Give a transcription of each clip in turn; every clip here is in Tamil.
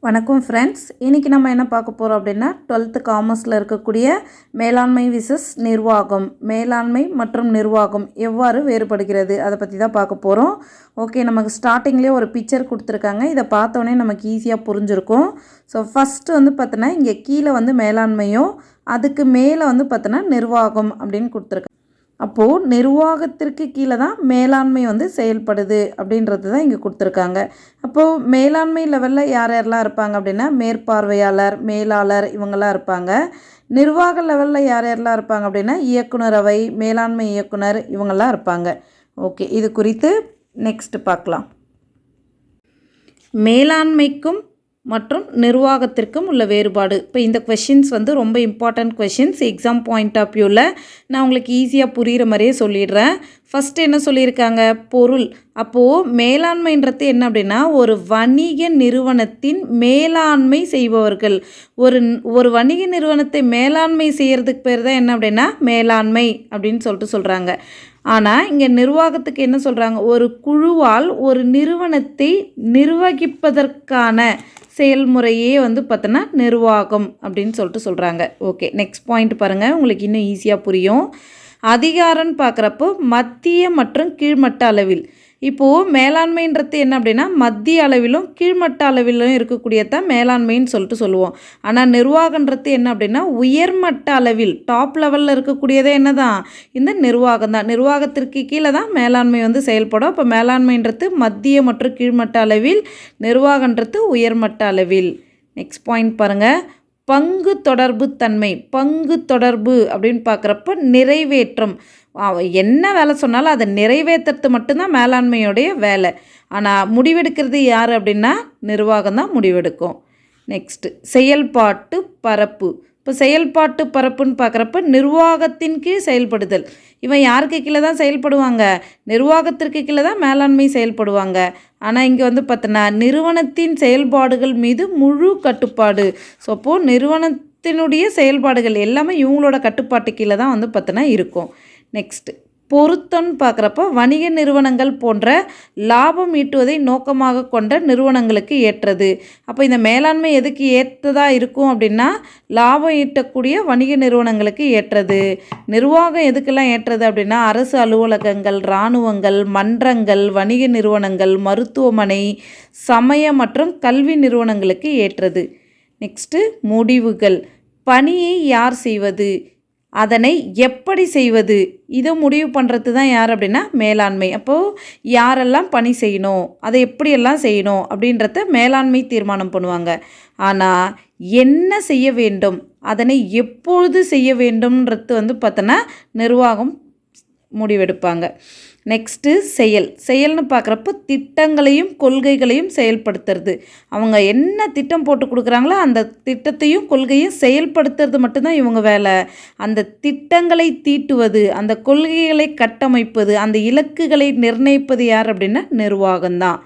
வணக்கம் ஃப்ரெண்ட்ஸ், இன்றைக்கி நம்ம என்ன பார்க்க போகிறோம் அப்படின்னா 12th காமர்ஸில் இருக்கக்கூடிய மேலாண்மை விசஸ் நிர்வாகம், மேலாண்மை மற்றும் நிர்வாகம் எவ்வாறு வேறுபடுகிறது அதை பற்றி தான் பார்க்க போகிறோம். ஓகே, நமக்கு ஸ்டார்டிங்லேயே ஒரு பிக்சர் கொடுத்துருக்காங்க. இதை பார்த்தோன்னே நமக்கு ஈஸியாக புரிஞ்சிருக்கும். ஸோ ஃபஸ்ட்டு வந்து பார்த்தோன்னா இங்கே கீழே வந்து மேலாண்மையும் அதுக்கு மேலே வந்து பார்த்தோன்னா நிர்வாகம் அப்படின்னு கொடுத்துருக்காங்க. அப்போது நிர்வாகத்திற்கு கீழே தான் மேலாண்மை வந்து செயல்படுது அப்படின்றது தான் இங்கே கொடுத்துருக்காங்க. அப்போது மேலாண்மை லெவலில் யார் யாரெல்லாம் இருப்பாங்க அப்படின்னா மேற்பார்வையாளர், மேலாளர் இவங்கெல்லாம் இருப்பாங்க. நிர்வாக லெவலில் யார் யாரெல்லாம் இருப்பாங்க அப்படின்னா இயக்குனர் அவை, மேலாண்மை இயக்குனர் இவங்கெல்லாம் இருப்பாங்க. ஓகே, இது குறித்து நெக்ஸ்ட் பார்க்கலாம். மேலாண்மைக்கும் மற்றும் நிர்வாகத்திற்கும் உள்ள வேறுபாடு. இப்போ இந்த கொஷின்ஸ் வந்து ரொம்ப important questions. Exam point of வியூவில் நான் உங்களுக்கு ஈஸியாக புரிகிற மாதிரியே சொல்லிடுறேன். ஃபஸ்ட்டு என்ன சொல்லியிருக்காங்க? பொருள். அப்போது மேலாண்மைன்றது என்ன அப்படின்னா ஒரு வணிக நிறுவனத்தின் மேலாண்மை செய்பவர்கள். ஒரு வணிக நிறுவனத்தை மேலாண்மை செய்கிறதுக்கு பேர் தான் என்ன அப்படின்னா மேலாண்மை அப்படின்னு சொல்கிறாங்க. ஆனால் இங்கே நிர்வாகத்துக்கு என்ன சொல்கிறாங்க? ஒரு குழுவால் ஒரு நிறுவனத்தை நிர்வகிப்பதற்கான செயல்முறையே வந்து பார்த்தோன்னா நிர்வாகம் அப்படின்னு சொல்கிறாங்க. ஓகே, நெக்ஸ்ட் பாயிண்ட் பாருங்கள், உங்களுக்கு இன்னும் ஈஸியாக புரியும். அதிகாரம்னு பார்க்குறப்போ மத்திய மற்றும் கீழ்மட்ட அளவில். இப்போது மேலாண்மைன்றது என்ன அப்படின்னா மத்திய அளவிலும் கீழ்மட்ட அளவிலும் இருக்கக்கூடியதான் மேலாண்மைன்னு சொல்லுவோம். ஆனால் நிர்வாகன்றது என்ன அப்படின்னா உயர்மட்ட அளவில் டாப் லெவலில் இருக்கக்கூடியதே என்ன தான் இந்த நிர்வாகம் தான். நிர்வாகத்திற்கு கீழே தான் மேலாண்மை வந்து செயல்படும். அப்போ மேலாண்மைன்றது மத்திய மற்றும் கீழ்மட்ட அளவில், நிர்வாகன்றது உயர்மட்ட அளவில். நெக்ஸ்ட் பாயிண்ட் பாருங்கள், பங்கு தொடர்பு தன்மை. பங்கு தொடர்பு அப்படின்னு பார்க்குறப்ப நிறைவேற்றம். என்ன வேலை சொன்னாலும் அதை நிறைவேற்றுறது மட்டும்தான் மேலாண்மையோடைய வேலை. ஆனால் முடிவெடுக்கிறது யார் அப்படின்னா நிர்வாகம் தான் முடிவெடுக்கும். நெக்ஸ்ட்டு செயல்பாட்டு பரப்பு. இப்போ செயல்பாட்டு பரப்புன்னு பார்க்குறப்ப நிர்வாகத்தின் கீழ் செயல்படுதல். இவன் யாருக்கு கீழே தான் செயல்படுவாங்க? நிர்வாகத்திற்கு கீழே தான் மேலாண்மை செயல்படுவாங்க. ஆனால் இங்கே வந்து பார்த்தோன்னா நிறுவனத்தின் செயல்பாடுகள் மீது முழு கட்டுப்பாடு. ஸோ அப்போது நிறுவனத்தினுடைய செயல்பாடுகள் எல்லாமே இவங்களோட கட்டுப்பாட்டு கீழே தான் வந்து பார்த்தோன்னா இருக்கும். நெக்ஸ்ட் பொருத்தம்னு பார்க்குறப்ப வணிக நிறுவனங்கள் போன்ற லாபம் ஈட்டுவதை நோக்கமாக கொண்ட நிறுவனங்களுக்கு ஏற்றது. அப்போ இந்த மேலாண்மை எதுக்கு ஏற்றதாக இருக்கும் அப்படின்னா லாபம் ஈட்டக்கூடிய வணிக நிறுவனங்களுக்கு ஏற்றது. நிர்வாகம் எதுக்கெல்லாம் ஏற்றது அப்படின்னா அரசு அலுவலகங்கள், இராணுவங்கள், மன்றங்கள், வணிக நிறுவனங்கள், மருத்துவமனை, சமய மற்றும் கல்வி நிறுவனங்களுக்கு ஏற்றது. நெக்ஸ்ட்டு முடிவுகள். பணியை யார் செய்வது, அதனை எப்படி செய்வது, இதை முடிவு பண்ணுறது தான் யார் அப்படின்னா மேலாண்மை. அப்போது யாரெல்லாம் பணி செய்யணும், அதை எப்படியெல்லாம் செய்யணும் அப்படின்றத மேலாண்மை தீர்மானம் பண்ணுவாங்க. ஆனால் என்ன செய்ய வேண்டும், அதனை எப்பொழுது செய்ய வேண்டும்ன்றது வந்து பார்த்தோன்னா நிர்வாகம் முடிவெடுப்பாங்க. நெக்ஸ்ட்டு செயல்னு பார்க்குறப்ப திட்டங்களையும் கொள்கைகளையும் செயல்படுத்துறது. அவங்க என்ன திட்டம் போட்டு கொடுக்குறாங்களோ அந்த திட்டத்தையும் கொள்கையும் செயல்படுத்துறது மட்டும்தான் இவங்க வேலை. அந்த திட்டங்களை தீட்டுவது, அந்த கொள்கைகளை கட்டமைப்பது, அந்த இலக்குகளை நிர்ணயிப்பது யார் அப்படின்னா நிர்வாகம்தான்.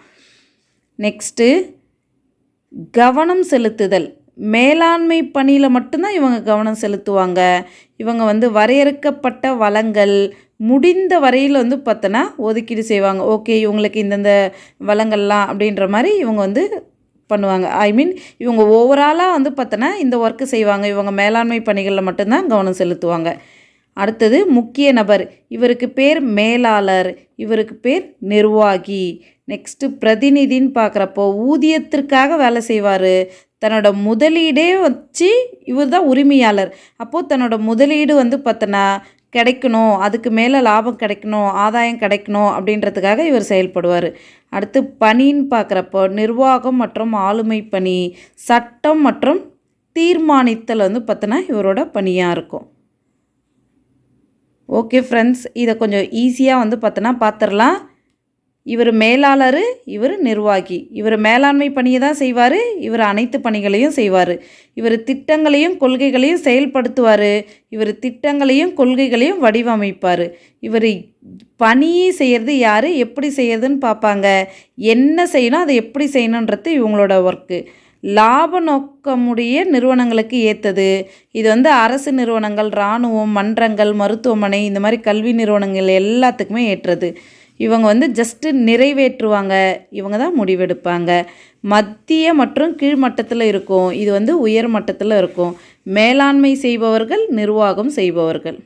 நெக்ஸ்ட்டு கவனம் செலுத்துதல். மேலாண்மை பணியில் மட்டும்தான் இவங்க கவனம் செலுத்துவாங்க. இவங்க வந்து வரையறுக்கப்பட்ட வளங்கள் முடிந்த வரையில் வந்து பார்த்தோன்னா ஒதுக்கீடு செய்வாங்க. ஓகே, இவங்களுக்கு இந்தந்த வளங்கள்லாம் அப்படின்ற மாதிரி இவங்க வந்து பண்ணுவாங்க. இவங்க ஓவராலாக வந்து பார்த்தோன்னா இந்த ஒர்க்கு செய்வாங்க. இவங்க மேலாண்மை பணிகளில் மட்டும்தான் கவனம் செலுத்துவாங்க. அடுத்தது முக்கிய நபர். இவருக்கு பேர் மேலாளர், இவருக்கு பேர் நிர்வாகி. நெக்ஸ்ட்டு பிரதிநிதின்னு பார்க்குறப்போ ஊதியத்திற்காக வேலை செய்வார். தன்னோட முதலீடே வச்சு இவர் தான் உரிமையாளர். அப்போது தன்னோட முதலீடு வந்து பார்த்தோன்னா கிடைக்கணும், அதுக்கு மேலே லாபம் கிடைக்கணும், ஆதாயம் கிடைக்கணும் அப்படின்றதுக்காக இவர் செயல்படுவார். அடுத்து பணின்னு பார்க்குறப்போ நிர்வாகம் மற்றும் ஆளுமை பணி, சட்டம் மற்றும் தீர்மானித்தல் வந்து பார்த்தோன்னா இவரோட பணியாக இருக்கும். ஓகே ஃப்ரெண்ட்ஸ், இதை கொஞ்சம் ஈஸியாக வந்து பார்த்தோன்னா பார்த்துடலாம். இவர் மேலாளர், இவர் நிர்வாகி. இவர் மேலாண்மை பணியை தான் செய்வார், இவர் அனைத்து பணிகளையும் செய்வார். இவர் திட்டங்களையும் கொள்கைகளையும் செயல்படுத்துவார், இவர் திட்டங்களையும் கொள்கைகளையும் வடிவமைப்பார். இவர் பணியை செய்கிறது யார், எப்படி செய்யறதுன்னு பார்ப்பாங்க. என்ன செய்யணும், அதை எப்படி செய்யணுன்றது இவங்களோட ஒர்க்கு. லாப நோக்கமுடைய நிறுவனங்களுக்கு ஏற்றது. இது வந்து அரசு நிறுவனங்கள், இராணுவம், மன்றங்கள், மருத்துவமனை, இந்த மாதிரி கல்வி நிறுவனங்கள் எல்லாத்துக்குமே ஏற்றது. இவங்க வந்து ஜஸ்ட்டு நிறைவேற்றுவாங்க, இவங்க தான் முடிவெடுப்பாங்க. மத்திய மற்றும் கீழ்மட்டத்தில் இருக்கும், இது வந்து உயர் மட்டத்தில் இருக்கும். மேலாண்மை செய்பவர்கள், நிர்வாகம் செய்பவர்கள்.